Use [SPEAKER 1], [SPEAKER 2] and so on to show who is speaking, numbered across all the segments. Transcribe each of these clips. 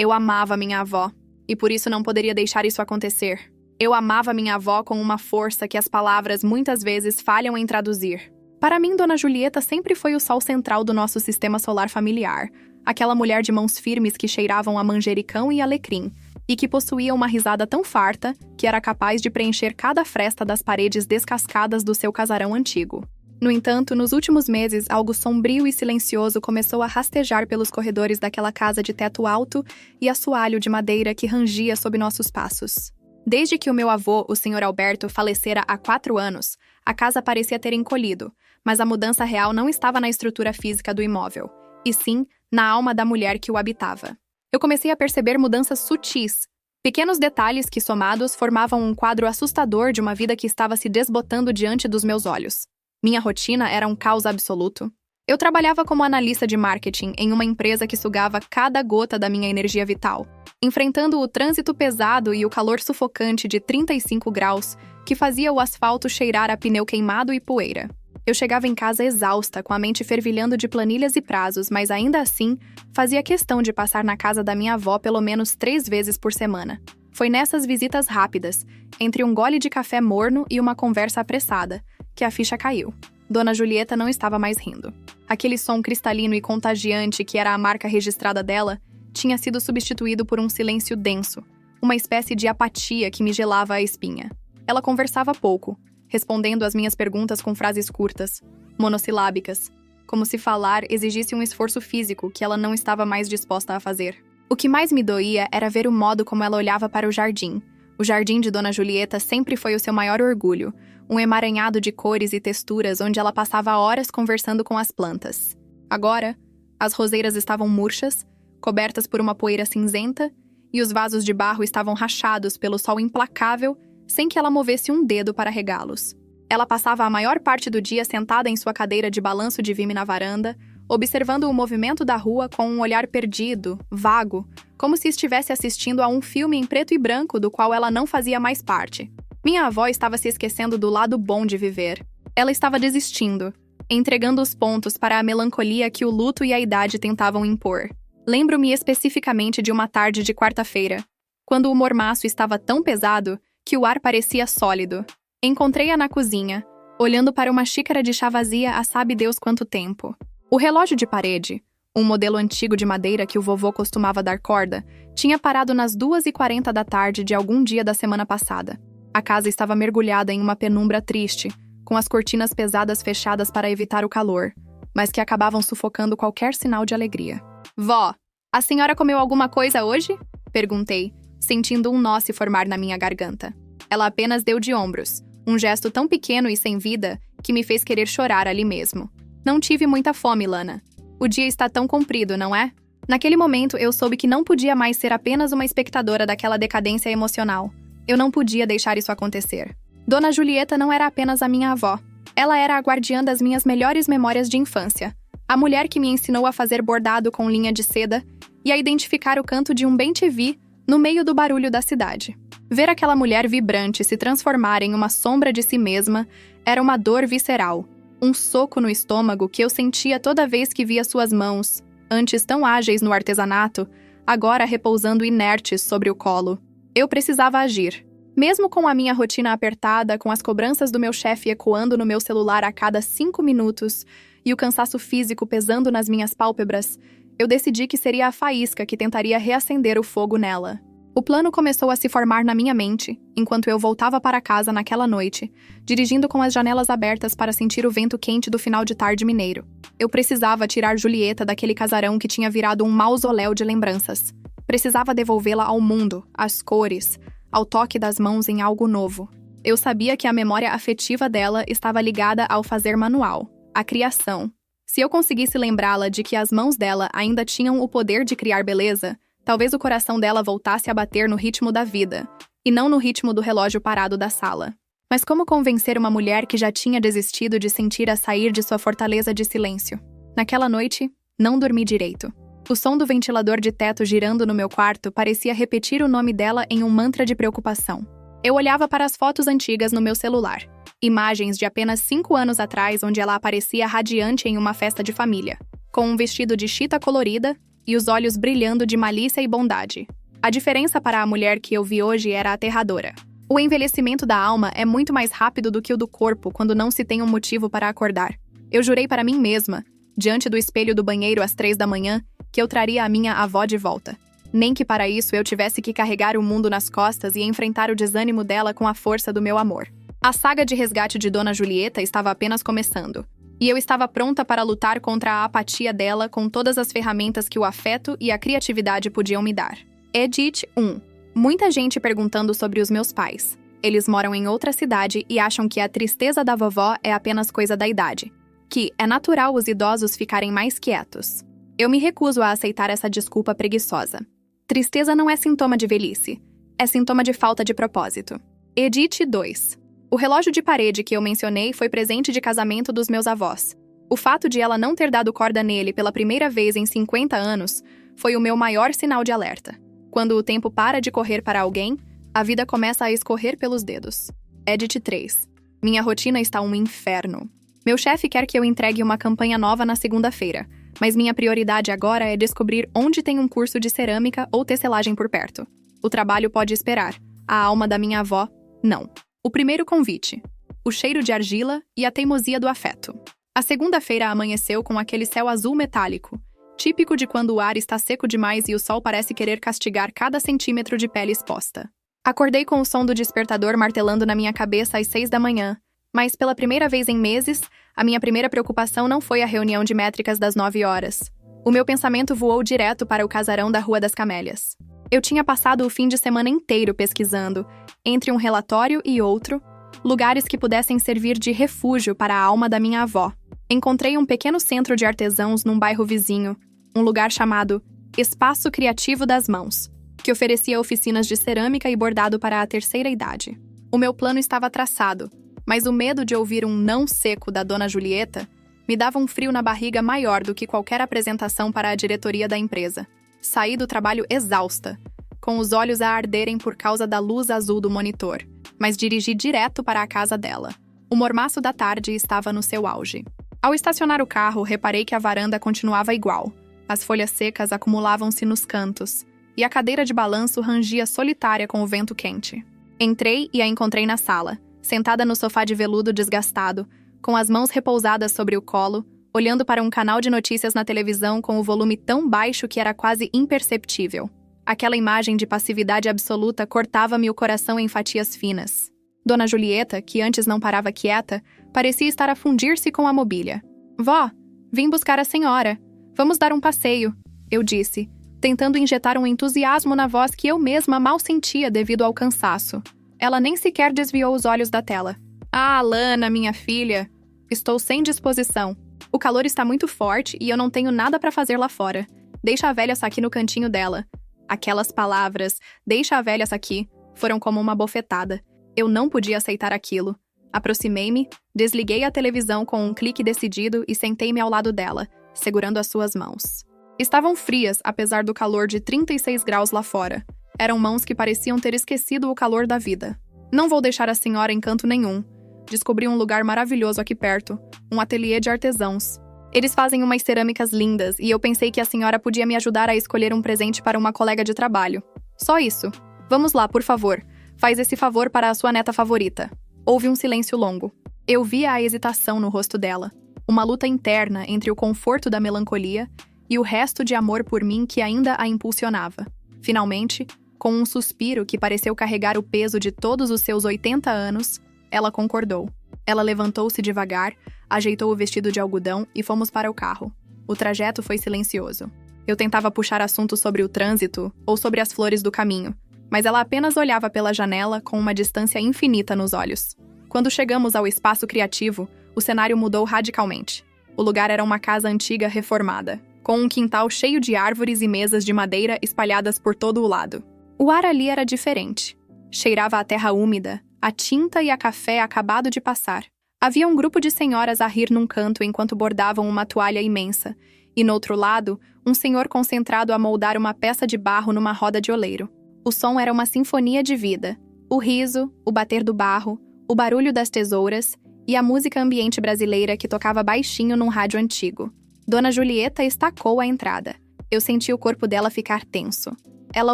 [SPEAKER 1] Eu amava minha avó, e por isso não poderia deixar isso acontecer. Eu amava minha avó com uma força que as palavras muitas vezes falham em traduzir. Para mim, Dona Julieta sempre foi o sol central do nosso sistema solar familiar, aquela mulher de mãos firmes que cheiravam a manjericão e alecrim, e que possuía uma risada tão farta que era capaz de preencher cada fresta das paredes descascadas do seu casarão antigo. No entanto, nos últimos meses, algo sombrio e silencioso começou a rastejar pelos corredores daquela casa de teto alto e assoalho de madeira que rangia sob nossos passos. Desde que o meu avô, o Sr. Alberto, falecera há 4 anos, a casa parecia ter encolhido, mas a mudança real não estava na estrutura física do imóvel, e sim na alma da mulher que o habitava. Eu comecei a perceber mudanças sutis, pequenos detalhes que, somados, formavam um quadro assustador de uma vida que estava se desbotando diante dos meus olhos. Minha rotina era um caos absoluto. Eu trabalhava como analista de marketing em uma empresa que sugava cada gota da minha energia vital, enfrentando o trânsito pesado e o calor sufocante de 35 graus que fazia o asfalto cheirar a pneu queimado e poeira. Eu chegava em casa exausta, com a mente fervilhando de planilhas e prazos, mas ainda assim, fazia questão de passar na casa da minha avó pelo menos 3 vezes por semana. Foi nessas visitas rápidas, entre um gole de café morno e uma conversa apressada, que a ficha caiu. Dona Julieta não estava mais rindo. Aquele som cristalino e contagiante que era a marca registrada dela tinha sido substituído por um silêncio denso, uma espécie de apatia que me gelava a espinha. Ela conversava pouco, respondendo às minhas perguntas com frases curtas, monossilábicas, como se falar exigisse um esforço físico que ela não estava mais disposta a fazer. O que mais me doía era ver o modo como ela olhava para o jardim. O jardim de Dona Julieta sempre foi o seu maior orgulho, um emaranhado de cores e texturas onde ela passava horas conversando com as plantas. Agora, as roseiras estavam murchas, cobertas por uma poeira cinzenta, e os vasos de barro estavam rachados pelo sol implacável, sem que ela movesse um dedo para regá-los. Ela passava a maior parte do dia sentada em sua cadeira de balanço de vime na varanda, observando o movimento da rua com um olhar perdido, vago, como se estivesse assistindo a um filme em preto e branco do qual ela não fazia mais parte. Minha avó estava se esquecendo do lado bom de viver. Ela estava desistindo, entregando os pontos para a melancolia que o luto e a idade tentavam impor. Lembro-me especificamente de uma tarde de quarta-feira, quando o mormaço estava tão pesado que o ar parecia sólido. Encontrei-a na cozinha, olhando para uma xícara de chá vazia há sabe Deus quanto tempo. O relógio de parede, um modelo antigo de madeira que o vovô costumava dar corda, tinha parado nas 2h40 da tarde de algum dia da semana passada. A casa estava mergulhada em uma penumbra triste, com as cortinas pesadas fechadas para evitar o calor, mas que acabavam sufocando qualquer sinal de alegria. "Vó, a senhora comeu alguma coisa hoje?" perguntei, sentindo um nó se formar na minha garganta. Ela apenas deu de ombros, um gesto tão pequeno e sem vida que me fez querer chorar ali mesmo. "Não tive muita fome, Lana. O dia está tão comprido, não é?" Naquele momento, eu soube que não podia mais ser apenas uma espectadora daquela decadência emocional. Eu não podia deixar isso acontecer. Dona Julieta não era apenas a minha avó. Ela era a guardiã das minhas melhores memórias de infância. A mulher que me ensinou a fazer bordado com linha de seda e a identificar o canto de um bem-te-vi no meio do barulho da cidade. Ver aquela mulher vibrante se transformar em uma sombra de si mesma era uma dor visceral. Um soco no estômago que eu sentia toda vez que via suas mãos, antes tão ágeis no artesanato, agora repousando inertes sobre o colo. Eu precisava agir. Mesmo com a minha rotina apertada, com as cobranças do meu chefe ecoando no meu celular a cada 5 minutos e o cansaço físico pesando nas minhas pálpebras, eu decidi que seria a faísca que tentaria reacender o fogo nela. O plano começou a se formar na minha mente, enquanto eu voltava para casa naquela noite, dirigindo com as janelas abertas para sentir o vento quente do final de tarde mineiro. Eu precisava tirar Julieta daquele casarão que tinha virado um mausoléu de lembranças. Precisava devolvê-la ao mundo, às cores, ao toque das mãos em algo novo. Eu sabia que a memória afetiva dela estava ligada ao fazer manual, à criação. Se eu conseguisse lembrá-la de que as mãos dela ainda tinham o poder de criar beleza, talvez o coração dela voltasse a bater no ritmo da vida, e não no ritmo do relógio parado da sala. Mas como convencer uma mulher que já tinha desistido de sentir a sair de sua fortaleza de silêncio? Naquela noite, não dormi direito. O som do ventilador de teto girando no meu quarto parecia repetir o nome dela em um mantra de preocupação. Eu olhava para as fotos antigas no meu celular. Imagens de apenas 5 anos atrás, onde ela aparecia radiante em uma festa de família, com um vestido de chita colorida e os olhos brilhando de malícia e bondade. A diferença para a mulher que eu vi hoje era aterradora. O envelhecimento da alma é muito mais rápido do que o do corpo quando não se tem um motivo para acordar. Eu jurei para mim mesma, diante do espelho do banheiro às 3 da manhã, que eu traria a minha avó de volta. Nem que para isso eu tivesse que carregar o mundo nas costas e enfrentar o desânimo dela com a força do meu amor. A saga de resgate de Dona Julieta estava apenas começando, e eu estava pronta para lutar contra a apatia dela com todas as ferramentas que o afeto e a criatividade podiam me dar. Edit 1. Muita gente perguntando sobre os meus pais. Eles moram em outra cidade e acham que a tristeza da vovó é apenas coisa da idade, que é natural os idosos ficarem mais quietos. Eu me recuso a aceitar essa desculpa preguiçosa. Tristeza não é sintoma de velhice, é sintoma de falta de propósito. Edit 2. O relógio de parede que eu mencionei foi presente de casamento dos meus avós. O fato de ela não ter dado corda nele pela primeira vez em 50 anos foi o meu maior sinal de alerta. Quando o tempo para de correr para alguém, a vida começa a escorrer pelos dedos. Edit 3. Minha rotina está um inferno. Meu chefe quer que eu entregue uma campanha nova na segunda-feira, mas minha prioridade agora é descobrir onde tem um curso de cerâmica ou tecelagem por perto. O trabalho pode esperar. A alma da minha avó, não. O primeiro convite. O cheiro de argila e a teimosia do afeto. A segunda-feira amanheceu com aquele céu azul metálico, típico de quando o ar está seco demais e o sol parece querer castigar cada centímetro de pele exposta. Acordei com o som do despertador martelando na minha cabeça às 6 da manhã, mas pela primeira vez em meses, a minha primeira preocupação não foi a reunião de métricas das 9 horas. O meu pensamento voou direto para o casarão da Rua das Camélias. Eu tinha passado o fim de semana inteiro pesquisando, entre um relatório e outro, lugares que pudessem servir de refúgio para a alma da minha avó. Encontrei um pequeno centro de artesãos num bairro vizinho, um lugar chamado Espaço Criativo das Mãos, que oferecia oficinas de cerâmica e bordado para a terceira idade. O meu plano estava traçado, mas o medo de ouvir um não seco da Dona Julieta me dava um frio na barriga maior do que qualquer apresentação para a diretoria da empresa. Saí do trabalho exausta, com os olhos a arderem por causa da luz azul do monitor, mas dirigi direto para a casa dela. O mormaço da tarde estava no seu auge. Ao estacionar o carro, reparei que a varanda continuava igual. As folhas secas acumulavam-se nos cantos, e a cadeira de balanço rangia solitária com o vento quente. Entrei e a encontrei na sala, sentada no sofá de veludo desgastado, com as mãos repousadas sobre o colo, olhando para um canal de notícias na televisão com o volume tão baixo que era quase imperceptível. Aquela imagem de passividade absoluta cortava-me o coração em fatias finas. Dona Julieta, que antes não parava quieta, parecia estar a fundir-se com a mobília. "Vó, vim buscar a senhora. Vamos dar um passeio", eu disse, tentando injetar um entusiasmo na voz que eu mesma mal sentia devido ao cansaço. Ela nem sequer desviou os olhos da tela. "Ah, Lana, minha filha. Estou sem disposição. O calor está muito forte e eu não tenho nada para fazer lá fora. Deixa a velha aqui no cantinho dela." Aquelas palavras, "deixa a velha aqui", foram como uma bofetada. Eu não podia aceitar aquilo. Aproximei-me, desliguei a televisão com um clique decidido e sentei-me ao lado dela, segurando as suas mãos. Estavam frias, apesar do calor de 36 graus lá fora. Eram mãos que pareciam ter esquecido o calor da vida. "Não vou deixar a senhora em canto nenhum. Descobri um lugar maravilhoso aqui perto, um ateliê de artesãos. Eles fazem umas cerâmicas lindas e eu pensei que a senhora podia me ajudar a escolher um presente para uma colega de trabalho. Só isso. Vamos lá, por favor. Faz esse favor para a sua neta favorita." Houve um silêncio longo. Eu via a hesitação no rosto dela, uma luta interna entre o conforto da melancolia e o resto de amor por mim que ainda a impulsionava. Finalmente, com um suspiro que pareceu carregar o peso de todos os seus 80 anos, ela concordou. Ela levantou-se devagar, ajeitou o vestido de algodão e fomos para o carro. O trajeto foi silencioso. Eu tentava puxar assunto sobre o trânsito ou sobre as flores do caminho, mas ela apenas olhava pela janela com uma distância infinita nos olhos. Quando chegamos ao espaço criativo, o cenário mudou radicalmente. O lugar era uma casa antiga reformada, com um quintal cheio de árvores e mesas de madeira espalhadas por todo o lado. O ar ali era diferente. Cheirava a terra úmida, a tinta e a café acabado de passar. Havia um grupo de senhoras a rir num canto enquanto bordavam uma toalha imensa, e no outro lado, um senhor concentrado a moldar uma peça de barro numa roda de oleiro. O som era uma sinfonia de vida. O riso, o bater do barro, o barulho das tesouras e a música ambiente brasileira que tocava baixinho num rádio antigo. Dona Julieta estacou a entrada. Eu senti o corpo dela ficar tenso. Ela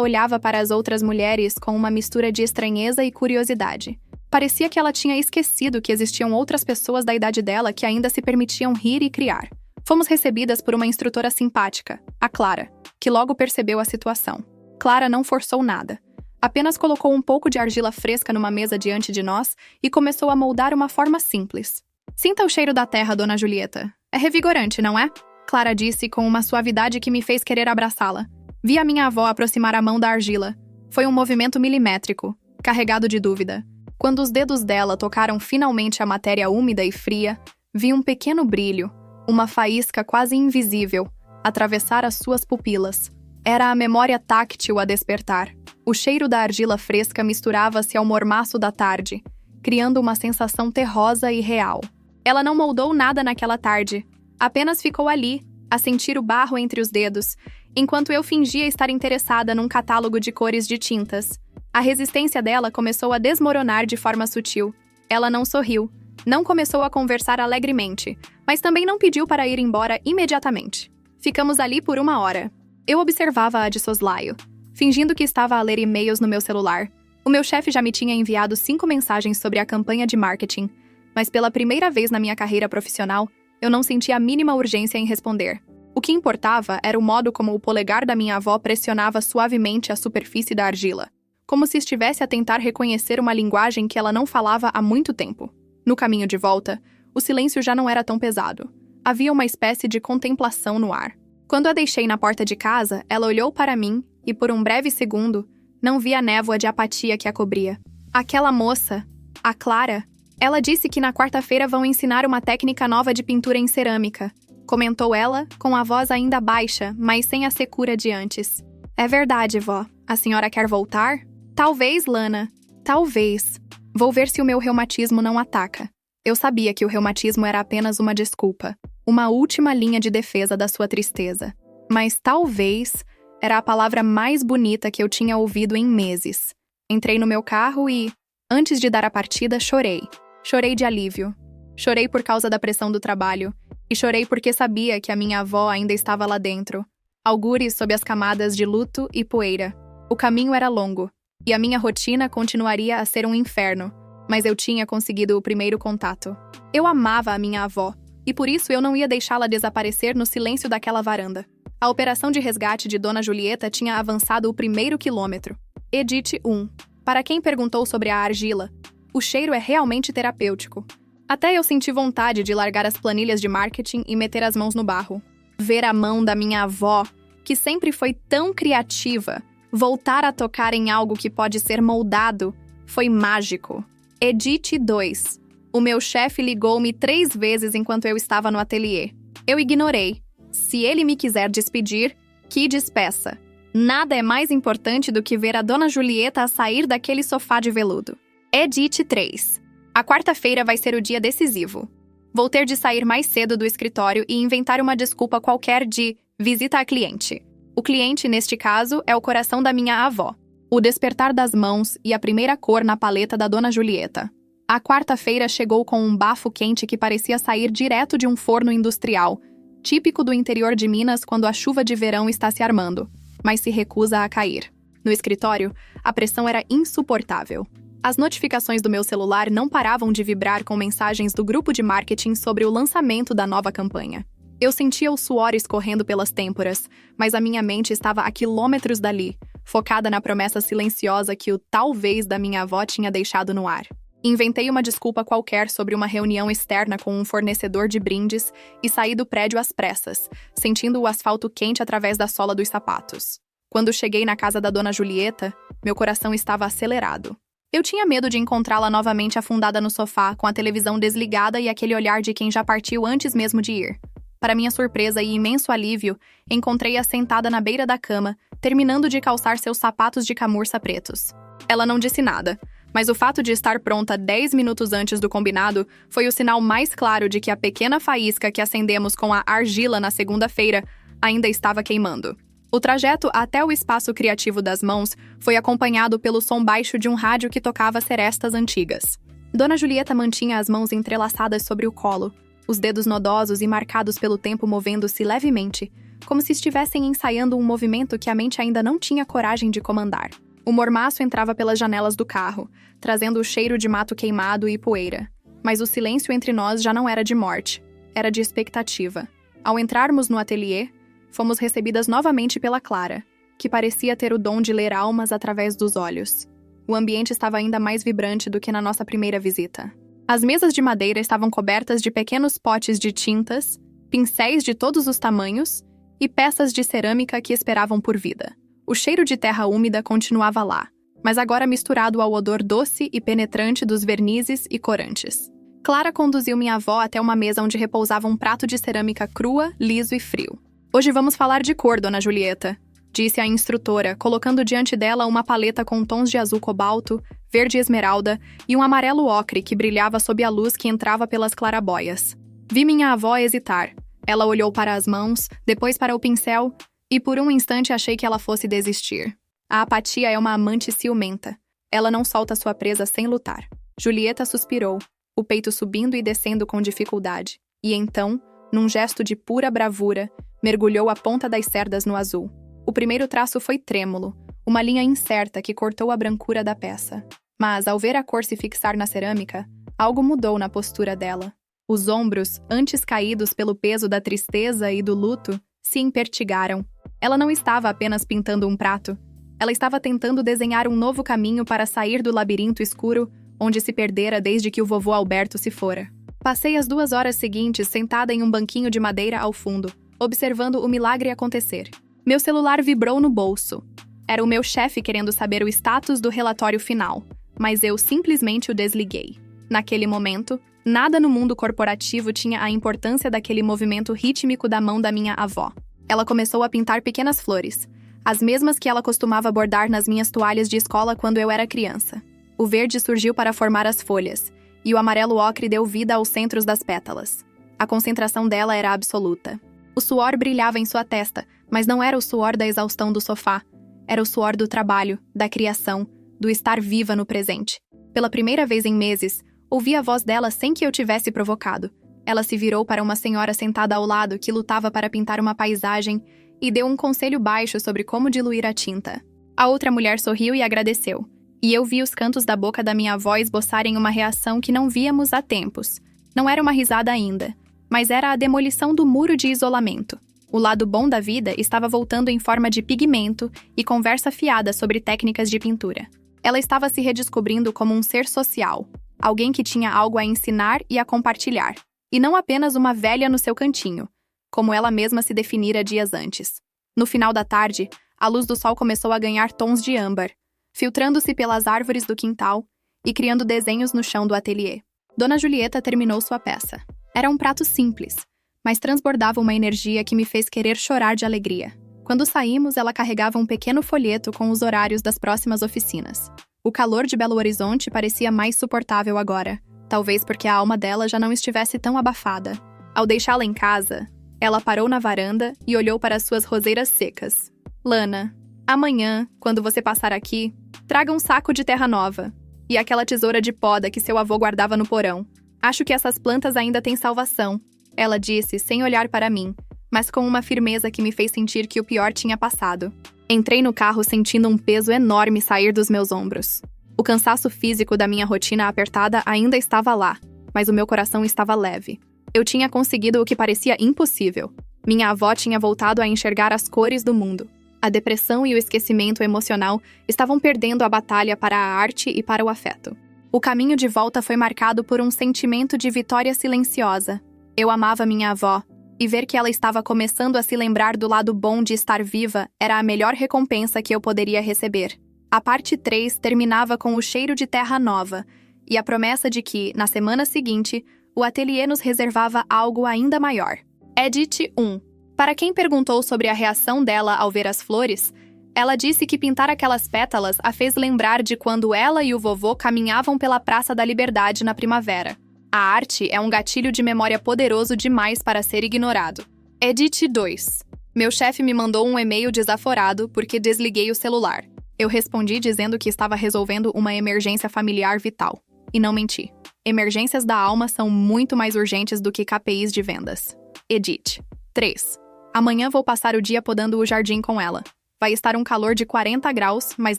[SPEAKER 1] olhava para as outras mulheres com uma mistura de estranheza e curiosidade. Parecia que ela tinha esquecido que existiam outras pessoas da idade dela que ainda se permitiam rir e criar. Fomos recebidas por uma instrutora simpática, a Clara, que logo percebeu a situação. Clara não forçou nada. Apenas colocou um pouco de argila fresca numa mesa diante de nós e começou a moldar uma forma simples. Sinta o cheiro da terra, Dona Julieta. É revigorante, não é? Clara disse com uma suavidade que me fez querer abraçá-la. Vi a minha avó aproximar a mão da argila. Foi um movimento milimétrico, carregado de dúvida. Quando os dedos dela tocaram finalmente a matéria úmida e fria, vi um pequeno brilho, uma faísca quase invisível, atravessar as suas pupilas. Era a memória táctil a despertar. O cheiro da argila fresca misturava-se ao mormaço da tarde, criando uma sensação terrosa e real. Ela não moldou nada naquela tarde. Apenas ficou ali, a sentir o barro entre os dedos, enquanto eu fingia estar interessada num catálogo de cores de tintas. A resistência dela começou a desmoronar de forma sutil. Ela não sorriu, não começou a conversar alegremente, mas também não pediu para ir embora imediatamente. Ficamos ali por 1 hora. Eu observava-a de soslaio, fingindo que estava a ler e-mails no meu celular. O meu chefe já me tinha enviado 5 mensagens sobre a campanha de marketing, mas pela primeira vez na minha carreira profissional, eu não sentia a mínima urgência em responder. O que importava era o modo como o polegar da minha avó pressionava suavemente a superfície da argila, como se estivesse a tentar reconhecer uma linguagem que ela não falava há muito tempo. No caminho de volta, o silêncio já não era tão pesado. Havia uma espécie de contemplação no ar. Quando a deixei na porta de casa, ela olhou para mim e, por um breve segundo, não vi a névoa de apatia que a cobria. Aquela moça, a Clara, ela disse que na quarta-feira vão ensinar uma técnica nova de pintura em cerâmica, comentou ela, com a voz ainda baixa, mas sem a secura de antes. É verdade, vó. A senhora quer voltar? Talvez, Lana. Talvez. Vou ver se o meu reumatismo não ataca. Eu sabia que o reumatismo era apenas uma desculpa, uma última linha de defesa da sua tristeza. Mas talvez era a palavra mais bonita que eu tinha ouvido em meses. Entrei no meu carro e, antes de dar a partida, chorei. Chorei de alívio. Chorei por causa da pressão do trabalho. E chorei porque sabia que a minha avó ainda estava lá dentro, algures sob as camadas de luto e poeira. O caminho era longo, e a minha rotina continuaria a ser um inferno, mas eu tinha conseguido o primeiro contato. Eu amava a minha avó, e por isso eu não ia deixá-la desaparecer no silêncio daquela varanda. A operação de resgate de Dona Julieta tinha avançado o 1º quilômetro. Edite 1. Para quem perguntou sobre a argila, o cheiro é realmente terapêutico. Até eu senti vontade de largar as planilhas de marketing e meter as mãos no barro. Ver a mão da minha avó, que sempre foi tão criativa, voltar a tocar em algo que pode ser moldado, foi mágico. Edite 2. O meu chefe ligou-me 3 vezes enquanto eu estava no ateliê. Eu ignorei. Se ele me quiser despedir, que despeça. Nada é mais importante do que ver a Dona Julieta a sair daquele sofá de veludo. Edite 3. A quarta-feira vai ser o dia decisivo. Vou ter de sair mais cedo do escritório e inventar uma desculpa qualquer de visita a cliente. O cliente, neste caso, é o coração da minha avó. O despertar das mãos e a primeira cor na paleta da Dona Julieta. A quarta-feira chegou com um bafo quente que parecia sair direto de um forno industrial, típico do interior de Minas quando a chuva de verão está se armando, mas se recusa a cair. No escritório, a pressão era insuportável. As notificações do meu celular não paravam de vibrar com mensagens do grupo de marketing sobre o lançamento da nova campanha. Eu sentia o suor escorrendo pelas têmporas, mas a minha mente estava a quilômetros dali, focada na promessa silenciosa que o talvez da minha avó tinha deixado no ar. Inventei uma desculpa qualquer sobre uma reunião externa com um fornecedor de brindes e saí do prédio às pressas, sentindo o asfalto quente através da sola dos sapatos. Quando cheguei na casa da Dona Julieta, meu coração estava acelerado. Eu tinha medo de encontrá-la novamente afundada no sofá, com a televisão desligada e aquele olhar de quem já partiu antes mesmo de ir. Para minha surpresa e imenso alívio, encontrei-a sentada na beira da cama, terminando de calçar seus sapatos de camurça pretos. Ela não disse nada, mas o fato de estar pronta 10 minutos antes do combinado foi o sinal mais claro de que a pequena faísca que acendemos com a argila na segunda-feira ainda estava queimando. O trajeto até o espaço criativo das mãos foi acompanhado pelo som baixo de um rádio que tocava serestas antigas. Dona Julieta mantinha as mãos entrelaçadas sobre o colo, os dedos nodosos e marcados pelo tempo movendo-se levemente, como se estivessem ensaiando um movimento que a mente ainda não tinha coragem de comandar. O mormaço entrava pelas janelas do carro, trazendo o cheiro de mato queimado e poeira. Mas o silêncio entre nós já não era de morte, era de expectativa. Ao entrarmos no ateliê, fomos recebidas novamente pela Clara, que parecia ter o dom de ler almas através dos olhos. O ambiente estava ainda mais vibrante do que na nossa primeira visita. As mesas de madeira estavam cobertas de pequenos potes de tintas, pincéis de todos os tamanhos e peças de cerâmica que esperavam por vida. O cheiro de terra úmida continuava lá, mas agora misturado ao odor doce e penetrante dos vernizes e corantes. Clara conduziu minha avó até uma mesa onde repousava um prato de cerâmica crua, liso e frio. "Hoje vamos falar de cor, Dona Julieta", disse a instrutora, colocando diante dela uma paleta com tons de azul cobalto, verde esmeralda e um amarelo ocre que brilhava sob a luz que entrava pelas clarabóias. Vi minha avó hesitar. Ela olhou para as mãos, depois para o pincel, e por um instante achei que ela fosse desistir. A apatia é uma amante ciumenta. Ela não solta sua presa sem lutar. Julieta suspirou, o peito subindo e descendo com dificuldade. E então, num gesto de pura bravura, mergulhou a ponta das cerdas no azul. O primeiro traço foi trêmulo, uma linha incerta que cortou a brancura da peça. Mas, ao ver a cor se fixar na cerâmica, algo mudou na postura dela. Os ombros, antes caídos pelo peso da tristeza e do luto, se empertigaram. Ela não estava apenas pintando um prato. Ela estava tentando desenhar um novo caminho para sair do labirinto escuro onde se perdera desde que o vovô Alberto se fora. Passei as 2 horas seguintes sentada em um banquinho de madeira ao fundo, observando o milagre acontecer. Meu celular vibrou no bolso. Era o meu chefe querendo saber o status do relatório final, mas eu simplesmente o desliguei. Naquele momento, nada no mundo corporativo tinha a importância daquele movimento rítmico da mão da minha avó. Ela começou a pintar pequenas flores, as mesmas que ela costumava bordar nas minhas toalhas de escola quando eu era criança. O verde surgiu para formar as folhas, e o amarelo ocre deu vida aos centros das pétalas. A concentração dela era absoluta. O suor brilhava em sua testa, mas não era o suor da exaustão do sofá. Era o suor do trabalho, da criação, do estar viva no presente. Pela primeira vez em meses, ouvi a voz dela sem que eu tivesse provocado. Ela se virou para uma senhora sentada ao lado que lutava para pintar uma paisagem e deu um conselho baixo sobre como diluir a tinta. A outra mulher sorriu e agradeceu. E eu vi os cantos da boca da minha avó esboçarem uma reação que não víamos há tempos. Não era uma risada ainda, mas era a demolição do muro de isolamento. O lado bom da vida estava voltando em forma de pigmento e conversa fiada sobre técnicas de pintura. Ela estava se redescobrindo como um ser social, alguém que tinha algo a ensinar e a compartilhar. E não apenas uma velha no seu cantinho, como ela mesma se definira dias antes. No final da tarde, a luz do sol começou a ganhar tons de âmbar, filtrando-se pelas árvores do quintal e criando desenhos no chão do ateliê. Dona Julieta terminou sua peça. Era um prato simples, mas transbordava uma energia que me fez querer chorar de alegria. Quando saímos, ela carregava um pequeno folheto com os horários das próximas oficinas. O calor de Belo Horizonte parecia mais suportável agora, talvez porque a alma dela já não estivesse tão abafada. Ao deixá-la em casa, ela parou na varanda e olhou para suas roseiras secas. "Lana, amanhã, quando você passar aqui, traga um saco de terra nova e aquela tesoura de poda que seu avô guardava no porão. Acho que essas plantas ainda têm salvação", ela disse sem olhar para mim, mas com uma firmeza que me fez sentir que o pior tinha passado. Entrei no carro sentindo um peso enorme sair dos meus ombros. O cansaço físico da minha rotina apertada ainda estava lá, mas o meu coração estava leve. Eu tinha conseguido o que parecia impossível. Minha avó tinha voltado a enxergar as cores do mundo. A depressão e o esquecimento emocional estavam perdendo a batalha para a arte e para o afeto. O caminho de volta foi marcado por um sentimento de vitória silenciosa. Eu amava minha avó, e ver que ela estava começando a se lembrar do lado bom de estar viva era a melhor recompensa que eu poderia receber. A parte 3 terminava com o cheiro de terra nova e a promessa de que, na semana seguinte, o ateliê nos reservava algo ainda maior. Edit 1. Para quem perguntou sobre a reação dela ao ver as flores, ela disse que pintar aquelas pétalas a fez lembrar de quando ela e o vovô caminhavam pela Praça da Liberdade na primavera. A arte é um gatilho de memória poderoso demais para ser ignorado. Edit 2. Meu chefe me mandou um e-mail desaforado porque desliguei o celular. Eu respondi dizendo que estava resolvendo uma emergência familiar vital. E não menti. Emergências da alma são muito mais urgentes do que KPIs de vendas. Edit 3. Amanhã vou passar o dia podando o jardim com ela. Vai estar um calor de 40 graus, mas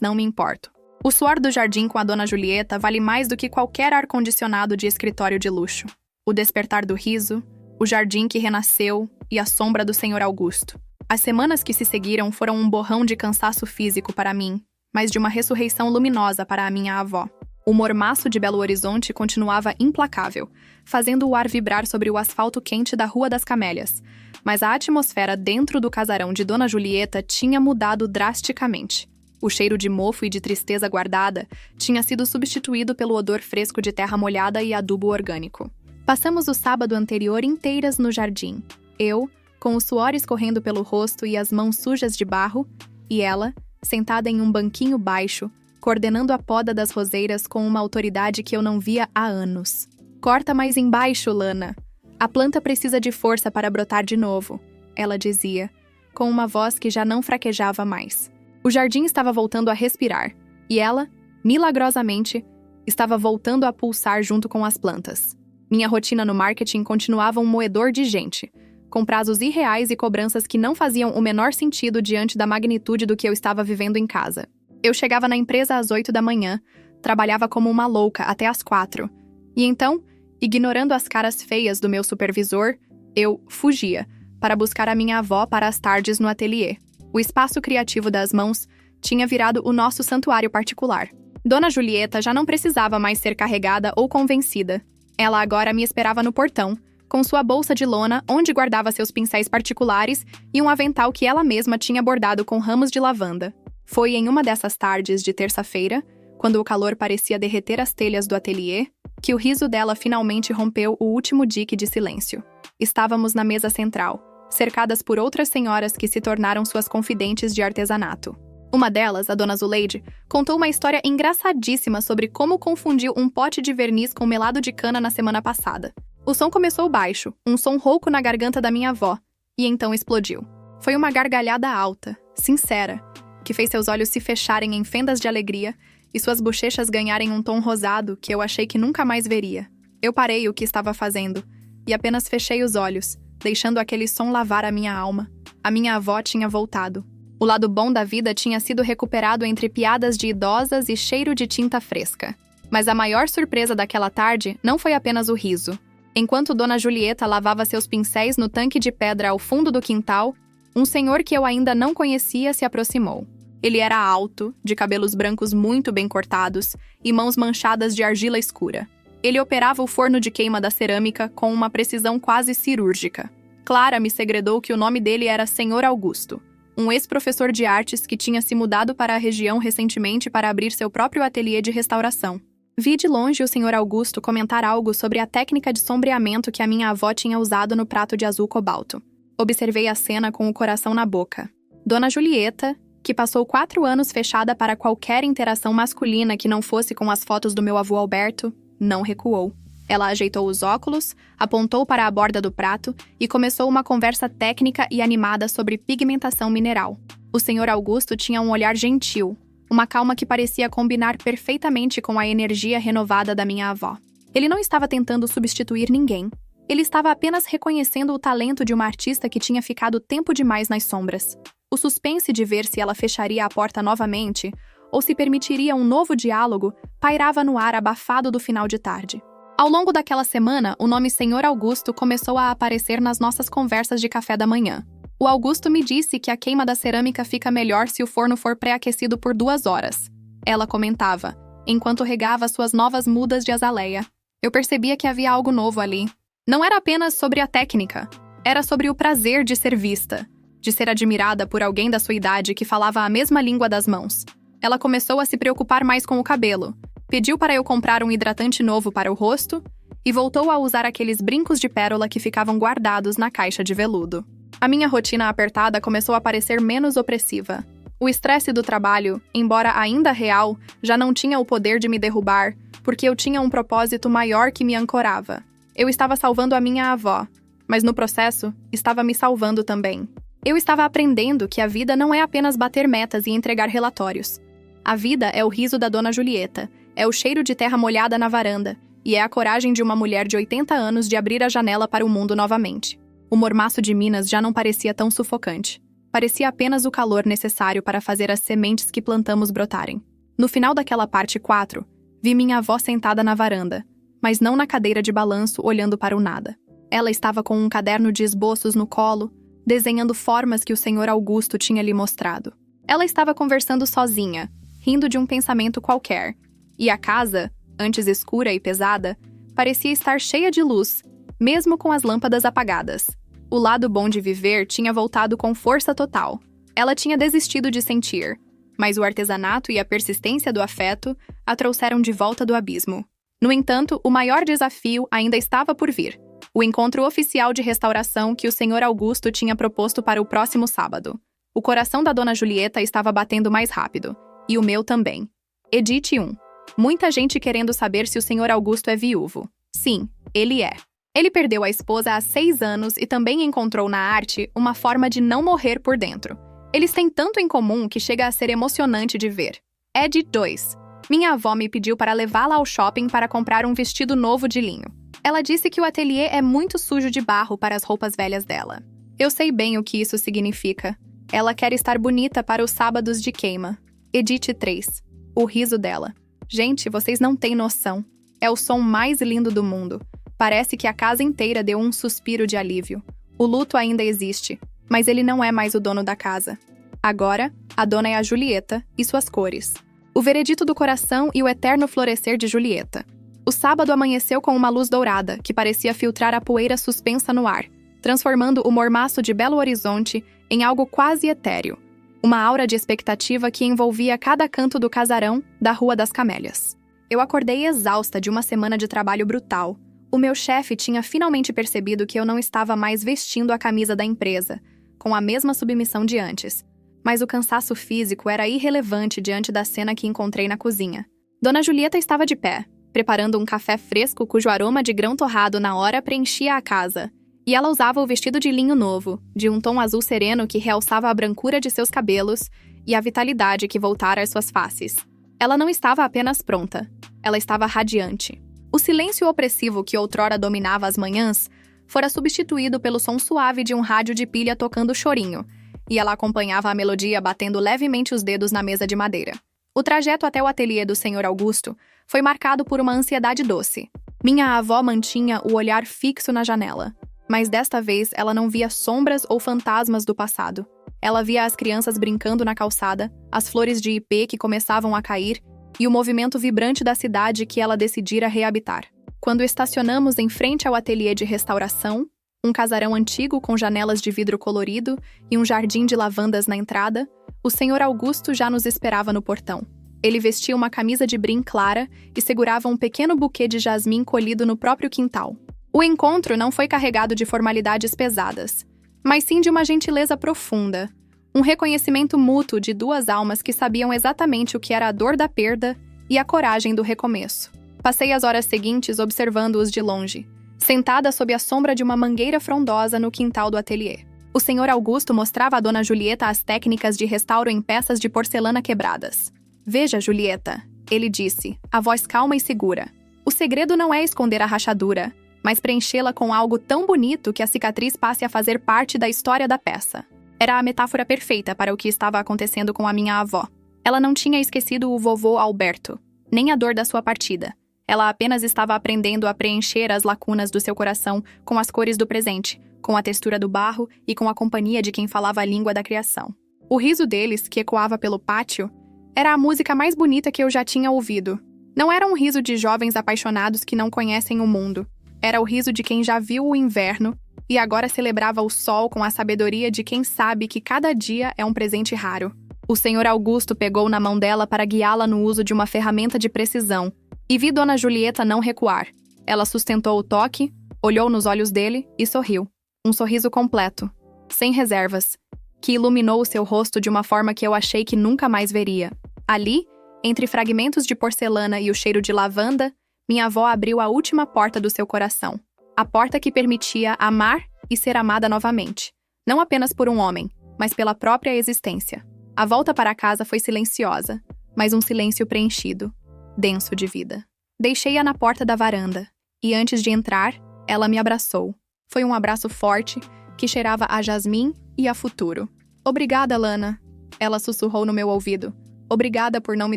[SPEAKER 1] não me importo. O suor do jardim com a Dona Julieta vale mais do que qualquer ar-condicionado de escritório de luxo. O despertar do riso, o jardim que renasceu e a sombra do Senhor Augusto. As semanas que se seguiram foram um borrão de cansaço físico para mim, mas de uma ressurreição luminosa para a minha avó. O mormaço de Belo Horizonte continuava implacável, fazendo o ar vibrar sobre o asfalto quente da Rua das Camélias, mas a atmosfera dentro do casarão de Dona Julieta tinha mudado drasticamente. O cheiro de mofo e de tristeza guardada tinha sido substituído pelo odor fresco de terra molhada e adubo orgânico. Passamos o sábado anterior inteiras no jardim. Eu, com o suor escorrendo pelo rosto e as mãos sujas de barro, e ela, sentada em um banquinho baixo, coordenando a poda das roseiras com uma autoridade que eu não via há anos. Corta mais embaixo, Lana. A planta precisa de força para brotar de novo, ela dizia, com uma voz que já não fraquejava mais. O jardim estava voltando a respirar, e ela, milagrosamente, estava voltando a pulsar junto com as plantas. Minha rotina no marketing continuava um moedor de gente, com prazos irreais e cobranças que não faziam o menor sentido diante da magnitude do que eu estava vivendo em casa. Eu chegava na empresa às 8 da manhã, trabalhava como uma louca até às 4, e então, ignorando as caras feias do meu supervisor, eu fugia, para buscar a minha avó para as tardes no ateliê. O espaço criativo das mãos tinha virado o nosso santuário particular. Dona Julieta já não precisava mais ser carregada ou convencida. Ela agora me esperava no portão, com sua bolsa de lona onde guardava seus pincéis particulares e um avental que ela mesma tinha bordado com ramos de lavanda. Foi em uma dessas tardes de terça-feira, quando o calor parecia derreter as telhas do ateliê, que o riso dela finalmente rompeu o último dique de silêncio. Estávamos na mesa central, cercadas por outras senhoras que se tornaram suas confidentes de artesanato. Uma delas, a Dona Zuleide, contou uma história engraçadíssima sobre como confundiu um pote de verniz com melado de cana na semana passada. O som começou baixo, um som rouco na garganta da minha avó, e então explodiu. Foi uma gargalhada alta, sincera, que fez seus olhos se fecharem em fendas de alegria e suas bochechas ganharem um tom rosado que eu achei que nunca mais veria. Eu parei o que estava fazendo e apenas fechei os olhos, deixando aquele som lavar a minha alma. A minha avó tinha voltado. O lado bom da vida tinha sido recuperado entre piadas de idosas e cheiro de tinta fresca. Mas a maior surpresa daquela tarde não foi apenas o riso. Enquanto Dona Julieta lavava seus pincéis no tanque de pedra ao fundo do quintal, um senhor que eu ainda não conhecia se aproximou. Ele era alto, de cabelos brancos muito bem cortados e mãos manchadas de argila escura. Ele operava o forno de queima da cerâmica com uma precisão quase cirúrgica. Clara me segredou que o nome dele era Senhor Augusto, um ex-professor de artes que tinha se mudado para a região recentemente para abrir seu próprio ateliê de restauração. Vi de longe o Senhor Augusto comentar algo sobre a técnica de sombreamento que a minha avó tinha usado no prato de azul cobalto. Observei a cena com o coração na boca. Dona Julieta, que passou 4 anos fechada para qualquer interação masculina que não fosse com as fotos do meu avô Alberto, não recuou. Ela ajeitou os óculos, apontou para a borda do prato e começou uma conversa técnica e animada sobre pigmentação mineral. O Senhor Augusto tinha um olhar gentil, uma calma que parecia combinar perfeitamente com a energia renovada da minha avó. Ele não estava tentando substituir ninguém. Ele estava apenas reconhecendo o talento de uma artista que tinha ficado tempo demais nas sombras. O suspense de ver se ela fecharia a porta novamente ou se permitiria um novo diálogo pairava no ar abafado do final de tarde. Ao longo daquela semana, o nome Senhor Augusto começou a aparecer nas nossas conversas de café da manhã. O Augusto me disse que a queima da cerâmica fica melhor se o forno for pré-aquecido por 2 horas. Ela comentava, enquanto regava suas novas mudas de azaleia. Eu percebia que havia algo novo ali. Não era apenas sobre a técnica, era sobre o prazer de ser vista, de ser admirada por alguém da sua idade que falava a mesma língua das mãos. Ela começou a se preocupar mais com o cabelo, pediu para eu comprar um hidratante novo para o rosto e voltou a usar aqueles brincos de pérola que ficavam guardados na caixa de veludo. A minha rotina apertada começou a parecer menos opressiva. O estresse do trabalho, embora ainda real, já não tinha o poder de me derrubar, porque eu tinha um propósito maior que me ancorava. Eu estava salvando a minha avó, mas no processo, estava me salvando também. Eu estava aprendendo que a vida não é apenas bater metas e entregar relatórios. A vida é o riso da Dona Julieta, é o cheiro de terra molhada na varanda, e é a coragem de uma mulher de 80 anos de abrir a janela para o mundo novamente. O mormaço de Minas já não parecia tão sufocante. Parecia apenas o calor necessário para fazer as sementes que plantamos brotarem. No final daquela parte 4, vi minha avó sentada na varanda, mas não na cadeira de balanço olhando para o nada. Ela estava com um caderno de esboços no colo, desenhando formas que o senhor Augusto tinha lhe mostrado. Ela estava conversando sozinha, rindo de um pensamento qualquer, e a casa, antes escura e pesada, parecia estar cheia de luz, mesmo com as lâmpadas apagadas. O lado bom de viver tinha voltado com força total. Ela tinha desistido de sentir, mas o artesanato e a persistência do afeto a trouxeram de volta do abismo. No entanto, o maior desafio ainda estava por vir: o encontro oficial de restauração que o senhor Augusto tinha proposto para o próximo sábado. O coração da dona Julieta estava batendo mais rápido, e o meu também. Edite 1. Muita gente querendo saber se o senhor Augusto é viúvo. Sim, ele é. Ele perdeu a esposa há 6 anos e também encontrou na arte uma forma de não morrer por dentro. Eles têm tanto em comum que chega a ser emocionante de ver. Ed 2. Minha avó me pediu para levá-la ao shopping para comprar um vestido novo de linho. Ela disse que o ateliê é muito sujo de barro para as roupas velhas dela. Eu sei bem o que isso significa. Ela quer estar bonita para os sábados de queima. Edite 3. O riso dela. Gente, vocês não têm noção. É o som mais lindo do mundo. Parece que a casa inteira deu um suspiro de alívio. O luto ainda existe, mas ele não é mais o dono da casa. Agora, a dona é a Julieta e suas cores. O veredito do coração e o eterno florescer de Julieta. O sábado amanheceu com uma luz dourada, que parecia filtrar a poeira suspensa no ar, transformando o mormaço de Belo Horizonte em algo quase etéreo. Uma aura de expectativa que envolvia cada canto do casarão da Rua das Camélias. Eu acordei exausta de uma semana de trabalho brutal. O meu chefe tinha finalmente percebido que eu não estava mais vestindo a camisa da empresa, com a mesma submissão de antes. Mas o cansaço físico era irrelevante diante da cena que encontrei na cozinha. Dona Julieta estava de pé, preparando um café fresco cujo aroma de grão torrado na hora preenchia a casa. E ela usava o vestido de linho novo, de um tom azul sereno que realçava a brancura de seus cabelos e a vitalidade que voltara às suas faces. Ela não estava apenas pronta, ela estava radiante. O silêncio opressivo que outrora dominava as manhãs fora substituído pelo som suave de um rádio de pilha tocando chorinho, e ela acompanhava a melodia batendo levemente os dedos na mesa de madeira. O trajeto até o ateliê do senhor Augusto foi marcado por uma ansiedade doce. Minha avó mantinha o olhar fixo na janela, mas desta vez ela não via sombras ou fantasmas do passado. Ela via as crianças brincando na calçada, as flores de ipê que começavam a cair e o movimento vibrante da cidade que ela decidira reabitar. Quando estacionamos em frente ao ateliê de restauração, um casarão antigo com janelas de vidro colorido e um jardim de lavandas na entrada, o senhor Augusto já nos esperava no portão. Ele vestia uma camisa de brim clara e segurava um pequeno buquê de jasmim colhido no próprio quintal. O encontro não foi carregado de formalidades pesadas, mas sim de uma gentileza profunda, um reconhecimento mútuo de duas almas que sabiam exatamente o que era a dor da perda e a coragem do recomeço. Passei as horas seguintes observando-os de longe, sentada sob a sombra de uma mangueira frondosa no quintal do ateliê. O senhor Augusto mostrava a dona Julieta as técnicas de restauro em peças de porcelana quebradas. "Veja, Julieta", ele disse, a voz calma e segura. "O segredo não é esconder a rachadura, mas preenchê-la com algo tão bonito que a cicatriz passe a fazer parte da história da peça." Era a metáfora perfeita para o que estava acontecendo com a minha avó. Ela não tinha esquecido o vovô Alberto, nem a dor da sua partida. Ela apenas estava aprendendo a preencher as lacunas do seu coração com as cores do presente, com a textura do barro e com a companhia de quem falava a língua da criação. O riso deles, que ecoava pelo pátio, era a música mais bonita que eu já tinha ouvido. Não era um riso de jovens apaixonados que não conhecem o mundo. Era o riso de quem já viu o inverno e agora celebrava o sol com a sabedoria de quem sabe que cada dia é um presente raro. O senhor Augusto pegou na mão dela para guiá-la no uso de uma ferramenta de precisão, e vi dona Julieta não recuar. Ela sustentou o toque, olhou nos olhos dele e sorriu. Um sorriso completo, sem reservas, que iluminou o seu rosto de uma forma que eu achei que nunca mais veria. Ali, entre fragmentos de porcelana e o cheiro de lavanda, minha avó abriu a última porta do seu coração. A porta que permitia amar e ser amada novamente. Não apenas por um homem, mas pela própria existência. A volta para casa foi silenciosa, mas um silêncio preenchido, denso de vida. Deixei-a na porta da varanda, e antes de entrar, ela me abraçou. Foi um abraço forte, que cheirava a jasmim e a futuro. Obrigada, Lana. Ela sussurrou no meu ouvido. Obrigada por não me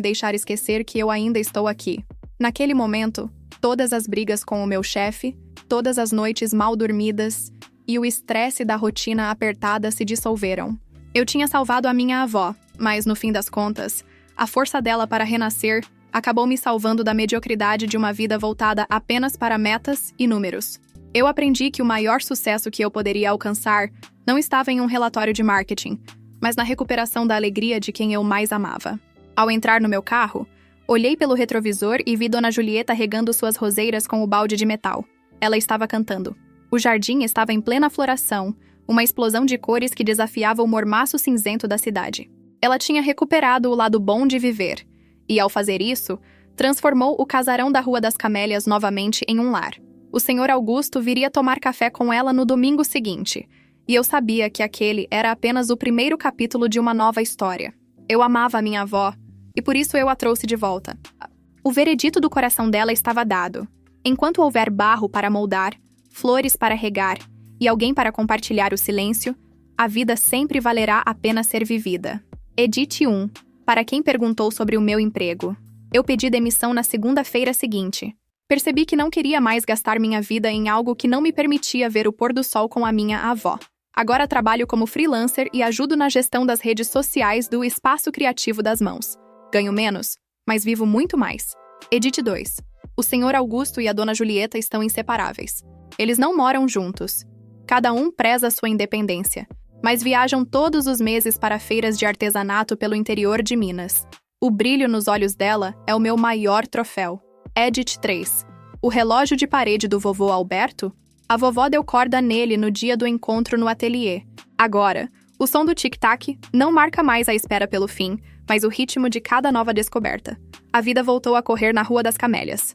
[SPEAKER 1] deixar esquecer que eu ainda estou aqui. Naquele momento, todas as brigas com o meu chefe, todas as noites mal dormidas e o estresse da rotina apertada se dissolveram. Eu tinha salvado a minha avó, mas no fim das contas, a força dela para renascer acabou me salvando da mediocridade de uma vida voltada apenas para metas e números. Eu aprendi que o maior sucesso que eu poderia alcançar não estava em um relatório de marketing, mas na recuperação da alegria de quem eu mais amava. Ao entrar no meu carro, olhei pelo retrovisor e vi Dona Julieta regando suas roseiras com o balde de metal. Ela estava cantando. O jardim estava em plena floração, uma explosão de cores que desafiava o mormaço cinzento da cidade. Ela tinha recuperado o lado bom de viver, e ao fazer isso, transformou o casarão da Rua das Camélias novamente em um lar. O Sr. Augusto viria tomar café com ela no domingo seguinte, e eu sabia que aquele era apenas o primeiro capítulo de uma nova história. Eu amava a minha avó, e por isso eu a trouxe de volta. O veredito do coração dela estava dado. Enquanto houver barro para moldar, flores para regar e alguém para compartilhar o silêncio, a vida sempre valerá a pena ser vivida. Edite 1. Para quem perguntou sobre o meu emprego. Eu pedi demissão na segunda-feira seguinte. Percebi que não queria mais gastar minha vida em algo que não me permitia ver o pôr do sol com a minha avó. Agora trabalho como freelancer e ajudo na gestão das redes sociais do espaço criativo das mãos. Ganho menos, mas vivo muito mais. Edite 2. O Sr. Augusto e a Dona Julieta estão inseparáveis. Eles não moram juntos. Cada um preza sua independência, mas viajam todos os meses para feiras de artesanato pelo interior de Minas. O brilho nos olhos dela é o meu maior troféu. Edit 3. O relógio de parede do vovô Alberto? A vovó deu corda nele no dia do encontro no ateliê. Agora, o som do tic-tac não marca mais a espera pelo fim, mas o ritmo de cada nova descoberta. A vida voltou a correr na Rua das Camélias.